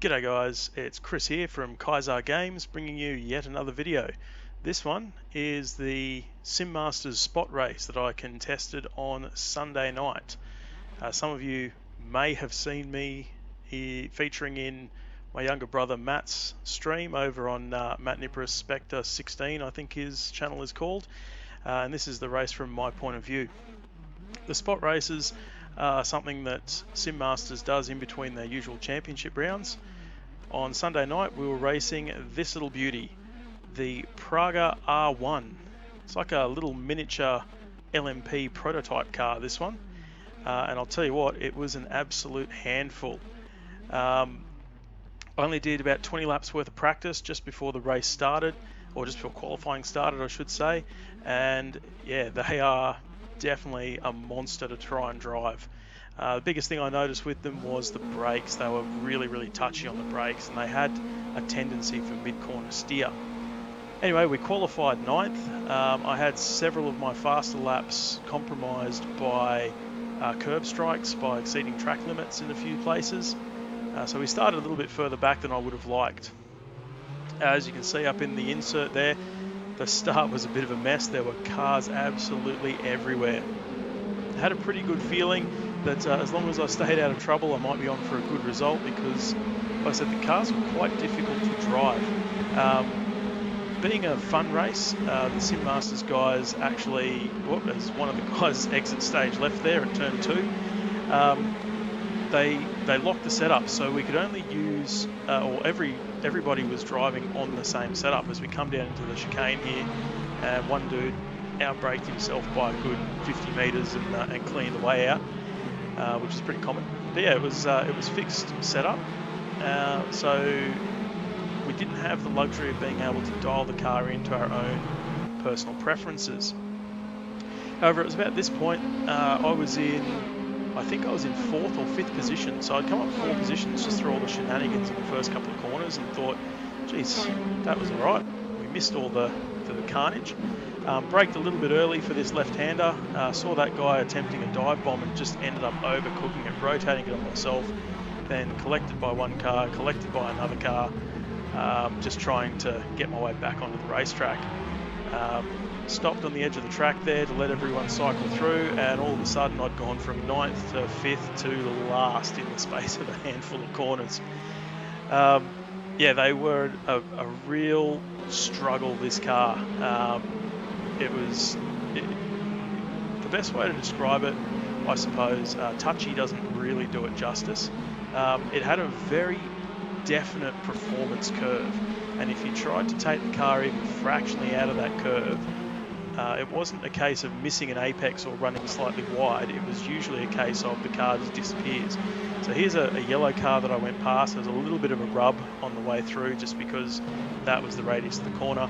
G'day guys, it's Chris here from Kaiser Games bringing you yet another video. This one is the Simmasters Spot Race that I contested on Sunday night. Some of you may have seen me featuring in my younger brother Matt's stream over on Matt Nippers Spectre 16, I think his channel is called. And this is the race from my point of view. The spot races are something that Simmasters does in between their usual championship rounds. On Sunday night we were racing this little beauty, the Praga R1. It's like a little miniature LMP prototype car, this one. And I'll tell you what, it was an absolute handful. I only did about 20 laps worth of practice just before the race started, or just before qualifying started I should say, and yeah, they are definitely a monster to try and drive. The biggest thing I noticed with them was the brakes. They were really touchy on the brakes, and they had a tendency for mid-corner steer. Anyway, we qualified 9th. I had several of my faster laps compromised by curb strikes, by exceeding track limits in a few places. So we started a little bit further back than I would have liked. As you can see up in the insert there, the start was a bit of a mess. There were cars absolutely everywhere. I had a pretty good feeling that as long as I stayed out of trouble, I might be on for a good result because, like I said, the cars were quite difficult to drive. Being a fun race, the Simmasters guys actually, as one of the guys exit stage left there at turn 2, they locked the setup, so we could only use, or everybody was driving on the same setup. As we come down into the chicane here, one dude outbraked himself by a good 50 metres and cleaned the way out, which is pretty common. But yeah, it was fixed setup, so we didn't have the luxury of being able to dial the car into our own personal preferences. However, it was about this point I think I was in 4th or 5th position, so I'd come up 4 positions just through all the shenanigans in the first couple of corners and thought, geez, that was alright. We missed all the carnage. Braked a little bit early for this left-hander, saw that guy attempting a dive bomb and just ended up overcooking it, rotating it on myself, then collected by one car, collected by another car, just trying to get my way back onto the racetrack. Stopped on the edge of the track there to let everyone cycle through, and all of a sudden I'd gone from 9th to 5th to the last in the space of a handful of corners. Yeah, they were a real struggle, this car. The best way to describe it, I suppose, touchy doesn't really do it justice. It had a very definite performance curve, and if you tried to take the car even fractionally out of that curve, it wasn't a case of missing an apex or running slightly wide. It was usually a case of the car just disappears. So here's a yellow car that I went past. There was a little bit of a rub on the way through just because that was the radius of the corner.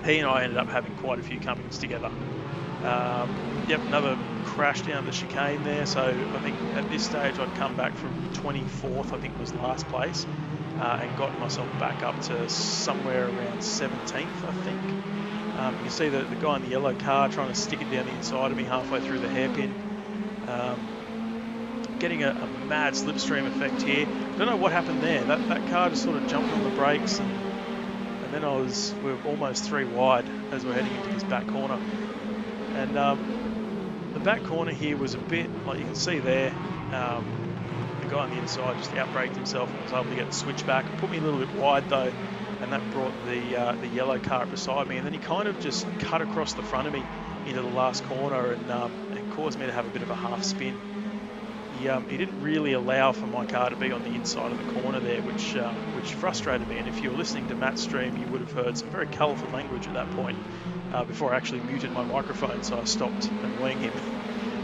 He and I ended up having quite a few comings together. Yep, another crash down the chicane there. So I think at this stage I'd come back from 24th, I think was last place, and got myself back up to somewhere around 17th, I think. You can see the guy in the yellow car trying to stick it down the inside of me halfway through the hairpin. Getting a mad slipstream effect here. Don't know what happened there. That car just sort of jumped on the brakes, and then we were almost 3 wide as we're heading into this back corner. And the back corner here was a bit, like you can see there, the guy on the inside just outbraked himself and was able to get the switch back. It put me a little bit wide though, and that brought the yellow car up beside me, and then he kind of just cut across the front of me into the last corner and caused me to have a bit of a half spin. He didn't really allow for my car to be on the inside of the corner there, which frustrated me. And if you were listening to Matt's stream, you would have heard some very colourful language at that point before I actually muted my microphone, so I stopped annoying him.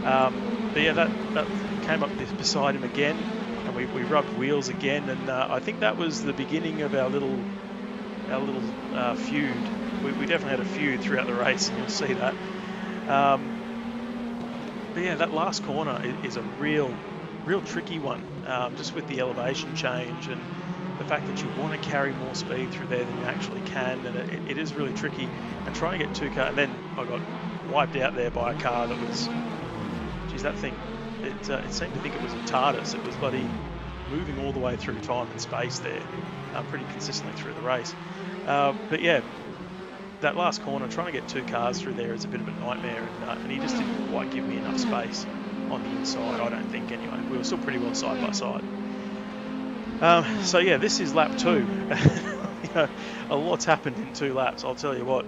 But yeah, that came up beside him again, and we rubbed wheels again, and I think that was the beginning of our little feud. We definitely had a feud throughout the race, and you'll see that. But yeah, that last corner is a real tricky one, just with the elevation change and the fact that you want to carry more speed through there than you actually can, and it is really tricky. And trying to get 2 cars, and then I got wiped out there by a car that was, geez, that thing, it seemed to think it was a TARDIS. It was bloody moving all the way through time and space there, pretty consistently through the race. But yeah, that last corner, trying to get 2 cars through there is a bit of a nightmare, and he just didn't quite give me enough space on the inside, I don't think, anyway. We were still pretty well side by side. So yeah, this is lap 2. You know, a lot's happened in 2 laps, I'll tell you what.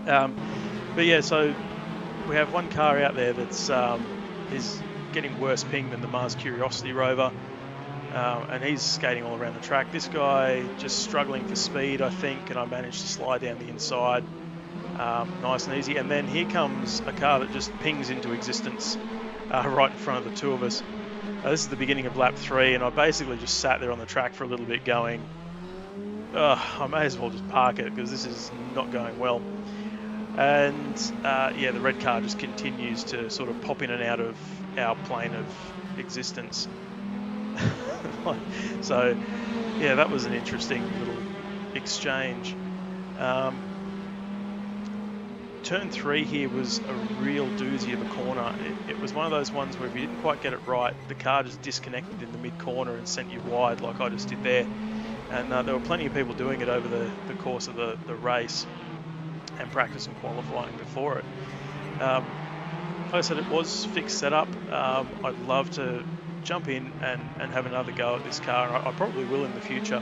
But yeah, so we have one car out there that's is getting worse ping than the Mars Curiosity rover, and he's skating all around the track. This guy just struggling for speed, I think, and I managed to slide down the inside nice and easy. And then here comes a car that just pings into existence right in front of the 2 of us. This is the beginning of lap 3, and I basically just sat there on the track for a little bit going, I may as well just park it because this is not going well. And yeah, the red car just continues to sort of pop in and out of our plane of existence. So yeah, that was an interesting little exchange. Turn 3 here was a real doozy of a corner. It was one of those ones where if you didn't quite get it right, the car just disconnected in the mid-corner and sent you wide like I just did there. And there were plenty of people doing it over the course of the race and practice and qualifying before it. Like I said, it was fixed setup. I'd love to jump in and have another go at this car, and I probably will in the future,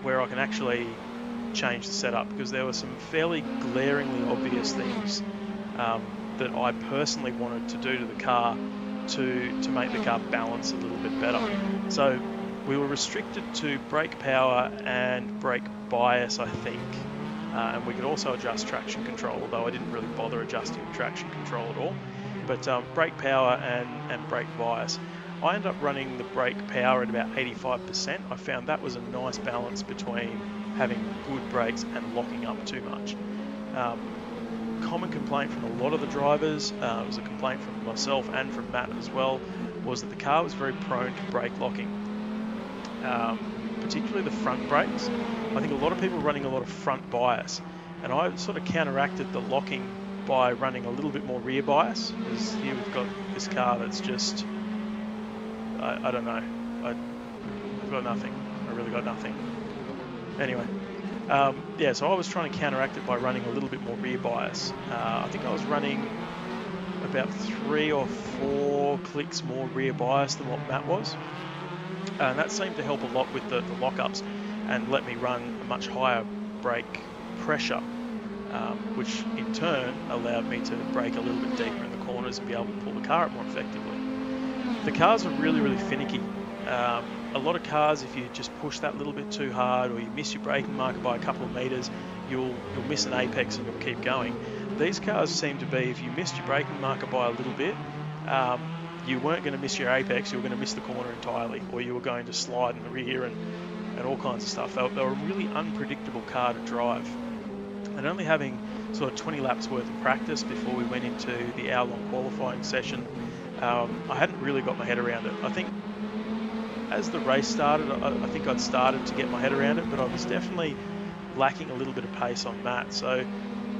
where I can actually change the setup, because there were some fairly glaringly obvious things that I personally wanted to do to the car to make the car balance a little bit better. So we were restricted to brake power and brake bias, I think, and we could also adjust traction control, although I didn't really bother adjusting traction control at all. But brake power and brake bias. I ended up running the brake power at about 85%. I found that was a nice balance between having good brakes and locking up too much. Common complaint from a lot of the drivers, it was a complaint from myself and from Matt as well, was that the car was very prone to brake locking, particularly the front brakes. I think a lot of people were running a lot of front bias, and I sort of counteracted the locking by running a little bit more rear bias, because here we've got this car that's just, I don't know, I've got nothing. I really got nothing. Anyway, yeah, so I was trying to counteract it by running a little bit more rear bias. I think I was running about 3 or 4 clicks more rear bias than what Matt was. And that seemed to help a lot with the lockups and let me run a much higher brake pressure, which in turn allowed me to brake a little bit deeper in the corners and be able to pull the car up more effectively. The cars are really, really finicky. A lot of cars, if you just push that little bit too hard or you miss your braking marker by a couple of meters, you'll miss an apex and you'll keep going. These cars seem to be, if you missed your braking marker by a little bit, you weren't going to miss your apex, you were going to miss the corner entirely, or you were going to slide in the rear and all kinds of stuff. They were a really unpredictable car to drive. And only having sort of 20 laps worth of practice before we went into the hour-long qualifying session, I hadn't really got my head around it. I think as the race started, I think I'd started to get my head around it, but I was definitely lacking a little bit of pace on Matt. So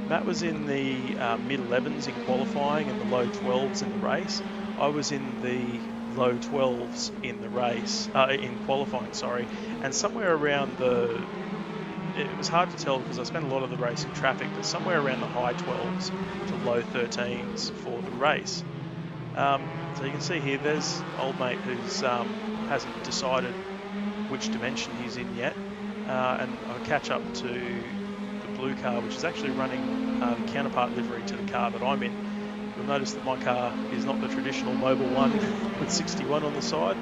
Matt was in the mid-11s in qualifying and the low 12s in the race. I was in the low 12s in the race, in qualifying, sorry, and somewhere around it was hard to tell because I spent a lot of the race in traffic, but somewhere around the high 12s to low 13s for the race. So you can see here, there's old mate who's hasn't decided which dimension he's in yet, and I'll catch up to the blue car, which is actually running the counterpart livery to the car that I'm in. You'll notice that my car is not the traditional Mobil one with 61 on the side.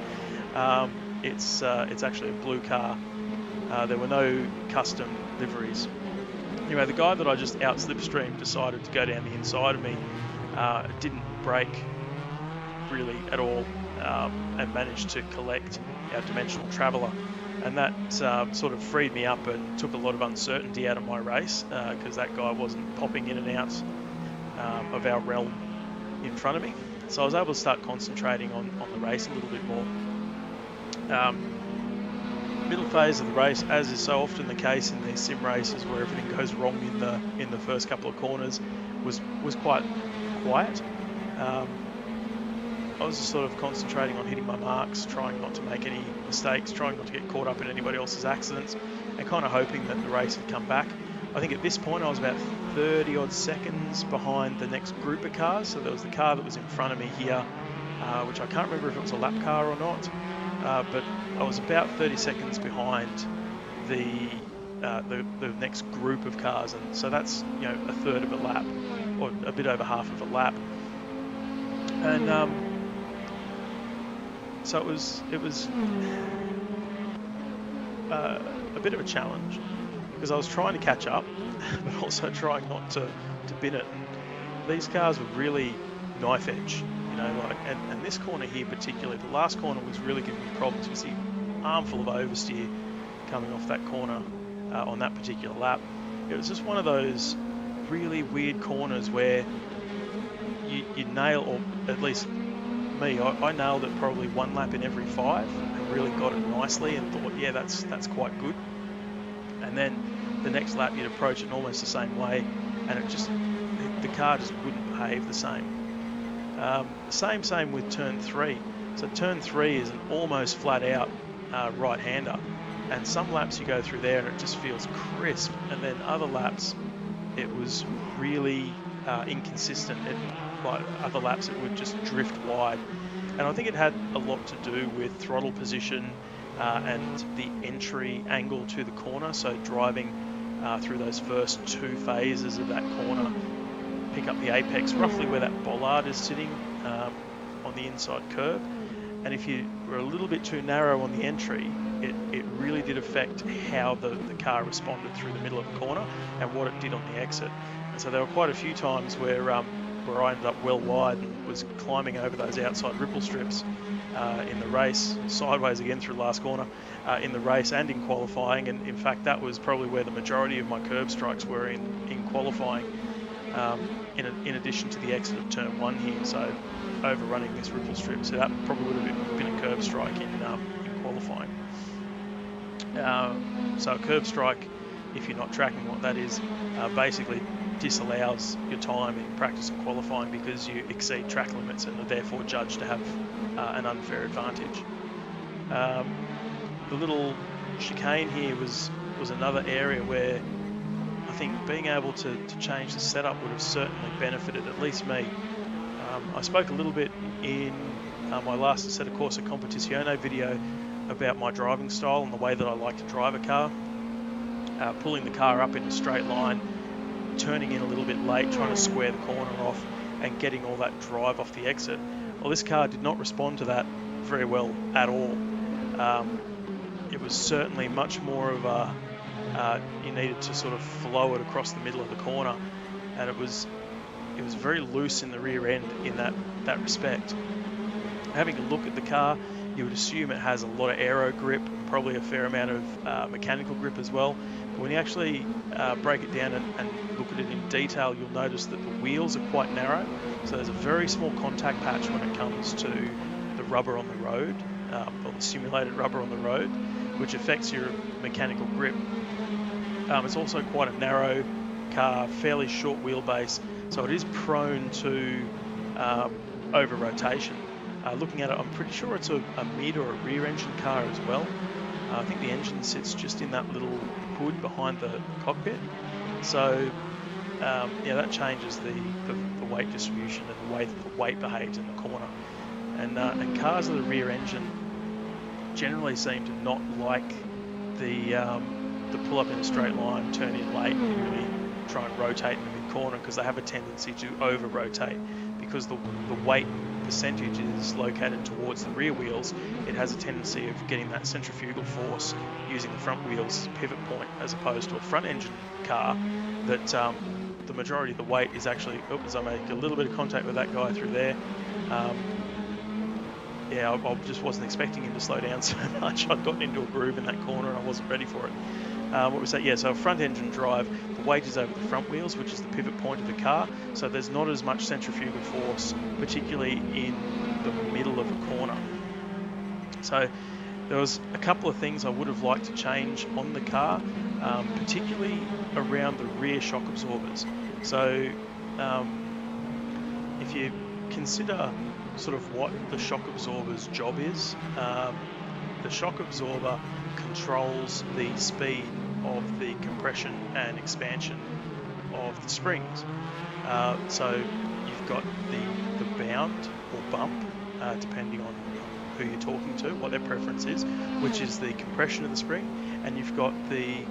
It's actually a blue car. There were no custom liveries. Anyway, the guy that I just out slipstreamed decided to go down the inside of me, didn't brake really at all, and managed to collect our dimensional traveller, and that sort of freed me up and took a lot of uncertainty out of my race, because that guy wasn't popping in and out of our realm in front of me. So I was able to start concentrating on the race a little bit more. Middle phase of the race, as is so often the case in these sim races where everything goes wrong in the first couple of corners, was quite quiet. I was just sort of concentrating on hitting my marks, trying not to make any mistakes, trying not to get caught up in anybody else's accidents, and kind of hoping that the race had come back. I think at this point I was about 30 odd seconds behind the next group of cars. So there was the car that was in front of me here, which I can't remember if it was a lap car or not, but I was about 30 seconds behind the next group of cars, and so that's, you know, a third of a lap, or a bit over half of a lap. And so it was a bit of a challenge, because I was trying to catch up, but also trying not to bin it. And these cars were really knife edge, you know, like, and this corner here particularly, the last corner was really giving me problems. You see armful of oversteer coming off that corner on that particular lap. It was just one of those really weird corners where you nail, or at least me, I nailed it probably one lap in every 5 and really got it nicely and thought, yeah, that's quite good. And then the next lap you'd approach it in almost the same way, and the car just wouldn't behave the same. Same with turn 3. So turn 3 is an almost flat out right-hander, and some laps you go through there and it just feels crisp, and then other laps it was really inconsistent. Like other laps it would just drift wide, and I think it had a lot to do with throttle position and the entry angle to the corner. So driving through those first 2 phases of that corner, pick up the apex roughly where that bollard is sitting on the inside curb, and if you were a little bit too narrow on the entry, it really did affect how the car responded through the middle of the corner and what it did on the exit. And so there were quite a few times where I ended up well wide and was climbing over those outside ripple strips in the race, sideways again through last corner in the race and in qualifying. And in fact, that was probably where the majority of my curb strikes were in qualifying, in addition to the exit of turn 1 here. So overrunning this ripple strip, so that probably would have been a curb strike in qualifying. So a curb strike, if you're not tracking what that is, basically disallows your time in practice and qualifying because you exceed track limits and are therefore judged to have an unfair advantage. The little chicane here was another area where I think being able to change the setup would have certainly benefited at least me. I spoke a little bit in my last Assetto Corsa Competizione video about my driving style and the way that I like to drive a car. Pulling the car up in a straight line, turning in a little bit late, trying to square the corner off and getting all that drive off the exit. Well, this car did not respond to that very well at all. It was certainly much more of you needed to sort of flow it across the middle of the corner, and it was very loose in the rear end in that respect. Having a look at the car, you would assume it has a lot of aero grip, probably a fair amount of mechanical grip as well. But when you actually break it down and look at it in detail, you'll notice that the wheels are quite narrow. So there's a very small contact patch when it comes to the rubber on the road, or the simulated rubber on the road, which affects your mechanical grip. It's also quite a narrow car, fairly short wheelbase, so it is prone to over rotation. Looking at it, I'm pretty sure it's a mid or a rear engine car as well. I think the engine sits just in that little hood behind the cockpit. So yeah, that changes the weight distribution and the way that the weight behaves in the corner. And cars with a rear engine generally seem to not like the pull up in a straight line, turn in late, and really try and rotate in the mid corner, because they have a tendency to over rotate. Because the weight percentage is located towards the rear wheels, it has a tendency of getting that centrifugal force using the front wheels pivot point, as opposed to a front engine car that the majority of the weight is actually, as I make a little bit of contact with that guy through there, yeah, I just wasn't expecting him to slow down so much. I'd gotten into a groove in that corner and I wasn't ready for it. What was that? Yeah, so a front engine drive, the weight is over the front wheels, which is the pivot point of the car. So there's not as much centrifugal force, particularly in the middle of a corner. So there was a couple of things I would have liked to change on the car, particularly around the rear shock absorbers. So if you consider sort of what the shock absorber's job is. The shock absorber controls the speed of the compression and expansion of the springs. So you've got the bound or bump, depending on who you're talking to, what their preference is, which is the compression of the spring, and you've got the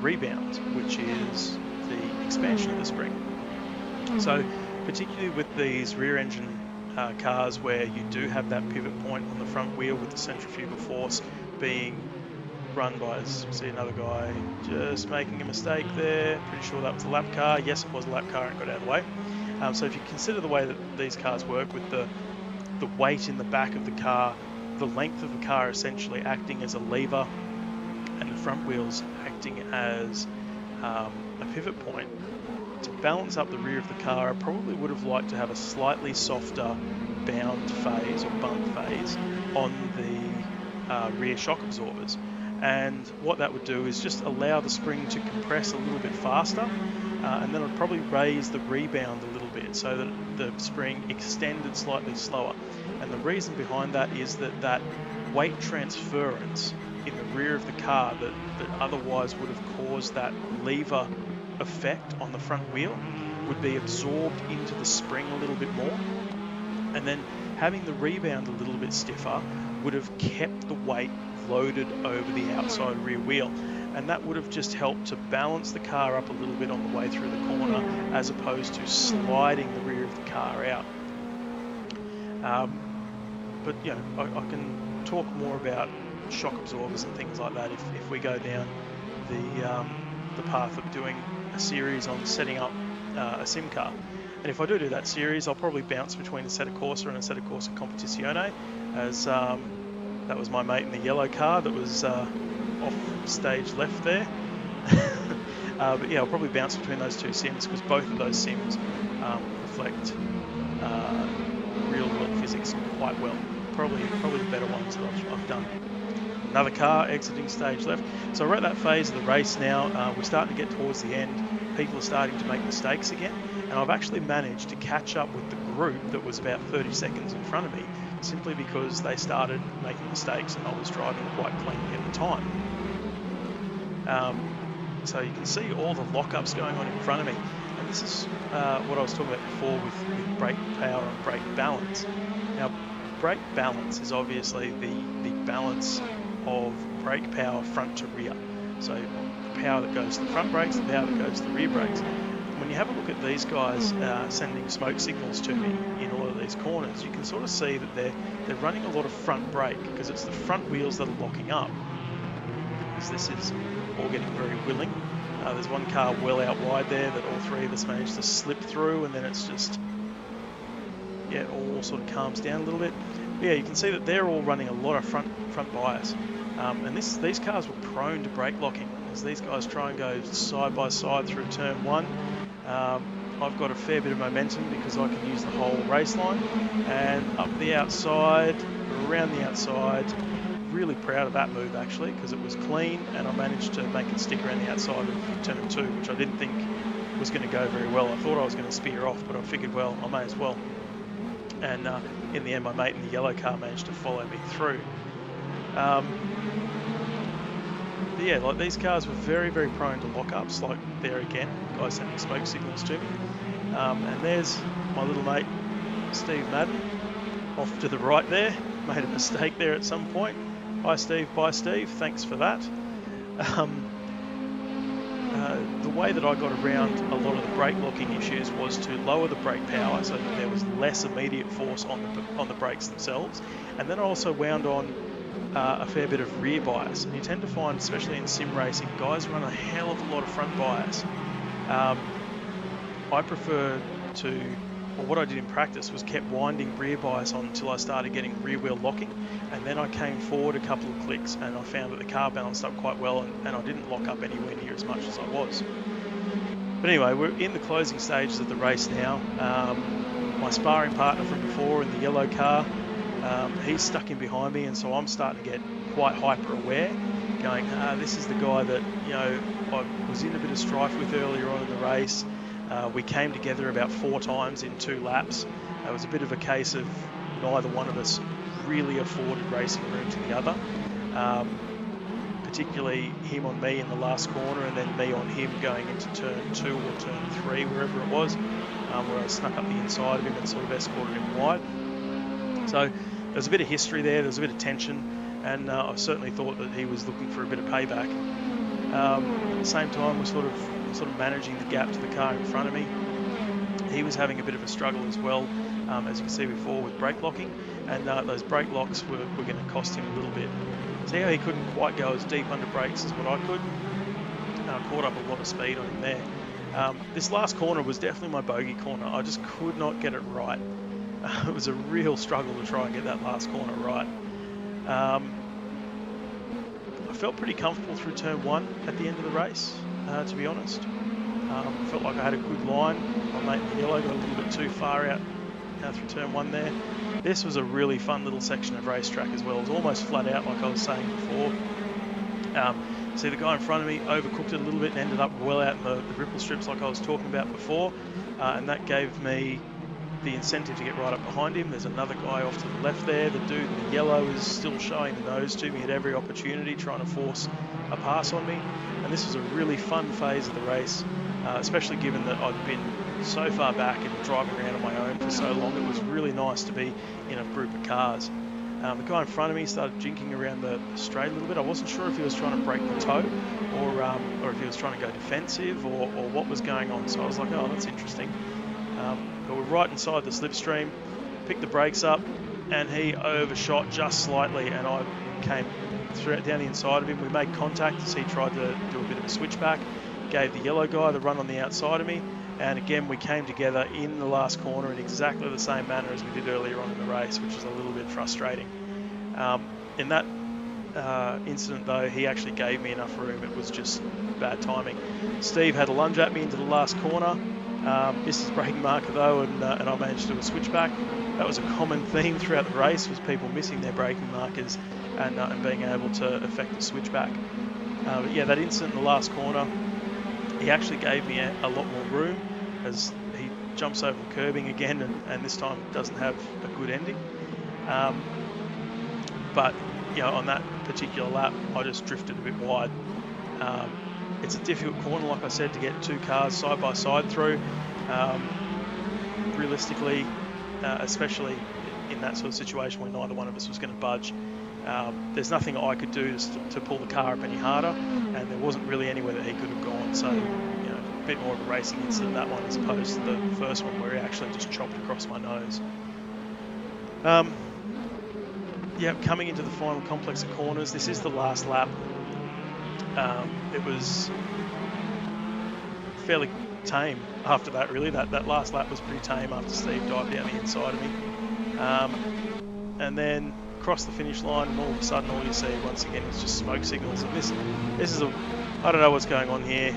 rebound, which is the expansion of the spring. So particularly with these rear engine cars where you do have that pivot point on the front wheel with the centrifugal force being run by, as you see another guy just making a mistake there, pretty sure that was a lap car. Yes, it was a lap car and got out of the way. So if you consider the way that these cars work with the weight in the back of the car, the length of the car essentially acting as a lever and the front wheels acting as a pivot point, to balance up the rear of the car, I probably would have liked to have a slightly softer bound phase or bump phase on the rear shock absorbers. And what that would do is just allow the spring to compress a little bit faster, and then I'd probably raise the rebound a little bit so that the spring extended slightly slower. And the reason behind that is that weight transference in the rear of the car that otherwise would have caused that lever effect on the front wheel would be absorbed into the spring a little bit more, and then having the rebound a little bit stiffer would have kept the weight loaded over the outside rear wheel, and that would have just helped to balance the car up a little bit on the way through the corner, as opposed to sliding the rear of the car out. But you know, I can talk more about shock absorbers and things like that if we go down the path of doing a series on setting up a sim car. And if I do that series, I'll probably bounce between Assetto Corsa and Assetto Corsa Competizione, as that was my mate in the yellow car that was off stage left there. But yeah, I'll probably bounce between those two sims because both of those sims reflect real world physics quite well. Probably the better ones that I've done. Another car exiting stage left. So we're at that phase of the race now. We're starting to get towards the end. People are starting to make mistakes again. And I've actually managed to catch up with the group that was about 30 seconds in front of me, simply because they started making mistakes and I was driving quite cleanly at the time. So you can see all the lockups going on in front of me. And this is what I was talking about before with brake power and brake balance. Now, brake balance is obviously the balance of brake power front to rear. So the power that goes to the front brakes, the power that goes to the rear brakes. When you have a look at these guys sending smoke signals to me in all of these corners, you can sort of see that they're running a lot of front brake, because it's the front wheels that are locking up. As this is all getting very willing. There's one car well out wide there that all three of us managed to slip through, and then it's just, yeah, all sort of calms down a little bit. But yeah, you can see that they're all running a lot of front bias. And these cars were prone to brake locking, as these guys try and go side by side through turn one. I've got a fair bit of momentum because I can use the whole race line, and up the outside, around the outside. Really proud of that move actually, because it was clean and I managed to make it stick around the outside of turn two, which I didn't think was going to go very well. I thought I was going to spear off, but I figured, well, I may as well. And in the end, my mate in the yellow car managed to follow me through. But yeah, like these cars were very, very prone to lockups. Like there again, guys sending smoke signals to me. And there's my little mate, Steve Madden, off to the right there. Made a mistake there at some point. Hi Steve, bye Steve, thanks for that. The way that I got around a lot of the brake locking issues was to lower the brake power so that there was less immediate force on the brakes themselves, and then I also wound on a fair bit of rear bias. And you tend to find, especially in sim racing, guys run a hell of a lot of front bias. I prefer to, or what I did in practice was kept winding rear bias on until I started getting rear wheel locking, and then I came forward a couple of clicks and I found that the car balanced up quite well, and I didn't lock up anywhere near as much as I was. But anyway, we're in the closing stages of the race now. My sparring partner from before in the yellow car, he's stuck in behind me, and so I'm starting to get quite hyper aware, going, this is the guy that, you know, I was in a bit of strife with earlier on in the race. We came together about 4 times in 2 laps. It was a bit of a case of, neither one of us really afforded racing room to the other. Particularly him on me in the last corner, and then me on him going into turn 2 or turn 3, wherever it was, where I snuck up the inside of him and sort of escorted him wide. So there's a bit of history there, there's a bit of tension, and I certainly thought that he was looking for a bit of payback. At the same time, we're sort of managing the gap to the car in front of me. He was having a bit of a struggle as well, as you can see before, with brake locking, and those brake locks were going to cost him a little bit. See how he couldn't quite go as deep under brakes as what I could? Caught up a lot of speed on him there. This last corner was definitely my bogey corner. I just could not get it right. It was a real struggle to try and get that last corner right. I felt pretty comfortable through turn 1 at the end of the race, to be honest. Felt like I had a good line. My mate in the yellow got a little bit too far out through turn 1 there. This was a really fun little section of racetrack as well. It was almost flat out, like I was saying before. See, the guy in front of me overcooked it a little bit and ended up well out in the ripple strips like I was talking about before, and that gave me the incentive to get right up behind him. There's another guy off to the left there. The dude in the yellow is still showing the nose to me at every opportunity, trying to force a pass on me. And this was a really fun phase of the race, especially given that I'd been so far back and driving around on my own for so long. It was really nice to be in a group of cars. The guy in front of me started jinking around the straight a little bit. I wasn't sure if he was trying to break the toe or if he was trying to go defensive or what was going on. So I was like, oh, that's interesting. But we're right inside the slipstream, picked the brakes up, and he overshot just slightly, and I came down the inside of him. We made contact as he tried to do a bit of a switchback, gave the yellow guy the run on the outside of me, and again we came together in the last corner in exactly the same manner as we did earlier on in the race, which was a little bit frustrating. In that incident though, he actually gave me enough room. It was just bad timing. Steve had a lunge at me into the last corner, missed his braking marker though, and I managed to do a switchback. That was a common theme throughout the race, was people missing their braking markers and being able to effect a switchback. But yeah, that incident in the last corner, he actually gave me a lot more room as he jumps over the curbing again, and this time doesn't have a good ending. But you know, on that particular lap, I just drifted a bit wide. It's a difficult corner, like I said, to get two cars side by side through. Realistically, especially in that sort of situation where neither one of us was going to budge, there's nothing I could do to pull the car up any harder, and there wasn't really anywhere that he could have gone. So, you know, a bit more of a racing incident, that one, as opposed to the first one where he actually just chopped across my nose. Yeah, coming into the final complex of corners, this is the last lap. It was fairly tame after that, really. That last lap was pretty tame after Steve dived down the inside of me. And then cross the finish line, and all of a sudden all you see once again is just smoke signals. And this is I don't know what's going on here.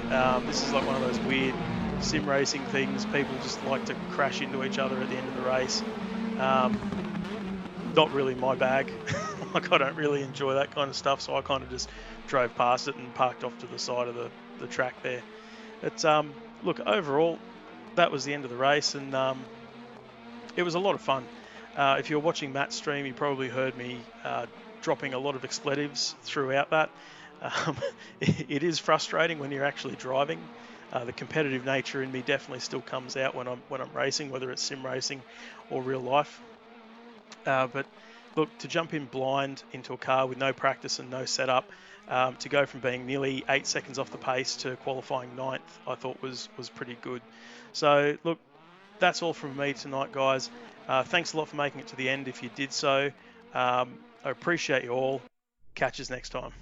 This is like one of those weird sim racing things. People just like to crash into each other at the end of the race. Not really my bag. Like, I don't really enjoy that kind of stuff, so I kind of just drove past it and parked off to the side of the track there. But look, overall, that was the end of the race, and it was a lot of fun. If you're watching Matt's stream, you probably heard me dropping a lot of expletives throughout that. It is frustrating when you're actually driving. The competitive nature in me definitely still comes out when I'm racing, whether it's sim racing or real life. But look, to jump in blind into a car with no practice and no setup, to go from being nearly 8 seconds off the pace to qualifying 9th, I thought was pretty good. So look, that's all from me tonight, guys. Thanks a lot for making it to the end if you did so. I appreciate you all. Catch us next time.